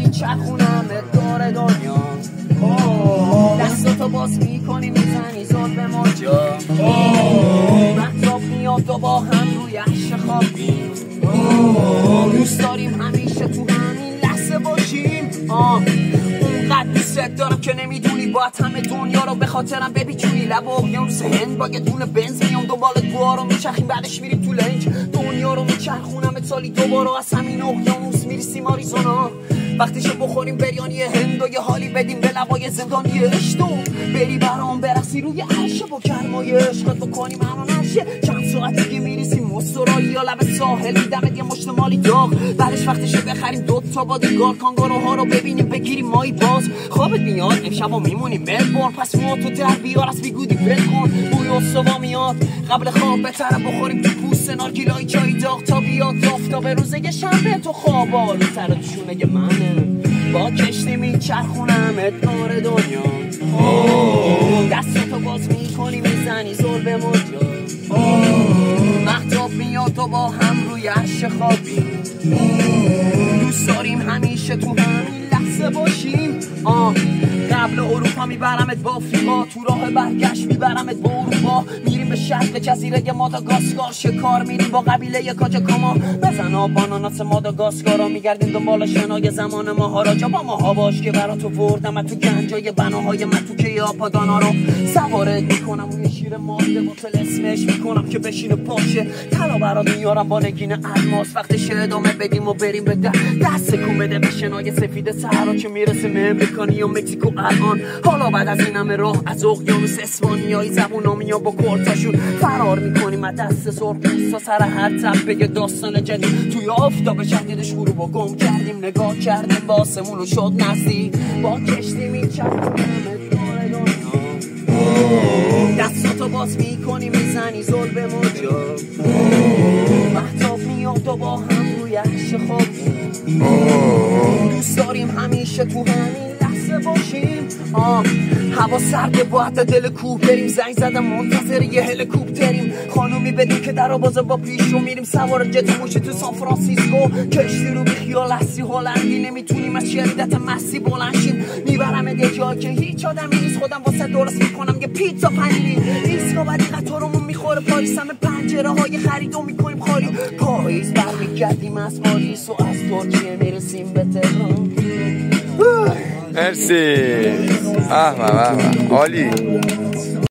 میچرخونم دور دنیا، دستاتو باز میکنی میزنی زل به ماجا، مطلب میاد و با هم روی عرش خوابیم، دوست داریم همیشه تو همین لحظه باشیم. اونقدر دوست دارم که نمیدونی باید همه دنیا رو به خاطرم بپیچونی، لب اقیانوس هند با یه دونه بنز میام دنبال دعا رو میچرخیم، بعدش میریم تو لنج دنیا رو میچرخونم سالی دوباره از همین اقیانوس میرسیم آریزونا، وقتیشو بخوریم بریانی هند و یه حالی بدیم به لبای زندانی اشتو، بری برام برسی روی عرشه با کرمای عشقت بکنیم همه نشه، چند ساعت دیگه میرسیم استرالیا لب ساحل میدمت یه مشت مالی داغ، بعدش وقتشه بخریم 2 تا بادیگار کانگاروها رو ببینیم بگیریم مایی باز، خوابت میاد امشبا میمونیم ملبورن، پس ما تو در بیار از بیگودی ول کن، بوی استوا میاد قبل خواب بهتره بخوریم تو پوست نارگیلای چای داغ تا بیاد آفتاب روز یه شنبه تو خوابا رو سر دوشونه منه، با کشتی میچرخونم دور دنیا، دستاتو باز میکنی میزنی زل به ماجا، مهتاب میاد و با هم روی عرش خوابیم، دوست داریم همیشه تو همین لحظه باشیم. قبل اروپا میبرمت با آفریقا، تو راه برگشت میبرمت با اروپا، میریم به شرق جزیره ماداگاسکار شکار میریم با قبیله کاجاکاما، بزن باناناس ماداگاسکارا میگردیم دنبال شنای زمان ماهاراجا، با ماها باش که برا تو بردم تو گنجای بناهای متوکه آپادانا رو سوارت میکنم روی شیر ماده با اسمش میکنم که بشینه پاشه، طلا برات میارم با نگین الماس، وقتش ادامه بدیم و بریم به دست کن بده به شنای سفید صحرا که میرسه امریکانی و مکزیکو الان، حالا بعد از این همه راه از اقیانوس اسپانیایی زبونامیا با کورتاشون فرار میکنیم از دست سرخپوستا، سر هر تپه یه داستان جدید توی آفتاب شدیدش غروب و گم کردیم، نگاه کردیم با آسمون و شد نزدیک با کشتی میچرخونم دور دنیا، دستاتو باز میکنی میزنی زل به ماجا، مهتاب میاد و با هم روی عرش خوابیم، دوست داریم همیشه تو همین لحظه باشیم. هوا سرده باید دل کوه بریم، زنگ زدم منتظر یه هلیکوپتریم، خانومی بدیم که در آبازه با پیشو میریم سوار جت موشی تو سان فرانسیسکو، کشتی رو بیخیال هستی هلندی نمیتونیم از شدت مسی بلنشیم، میبرم یه جایی که هیچ آدمی نیست، خودم واسه درست میکنم یه پیتزا پنیری، ایسکا بعدی قطارمون میخوره پاریس، همه پنجره های خریدو میکنیم خالی، پاییز برمیگردیم از پاریس و از ترکیه میرسیم به تهران. مرسی. عالی.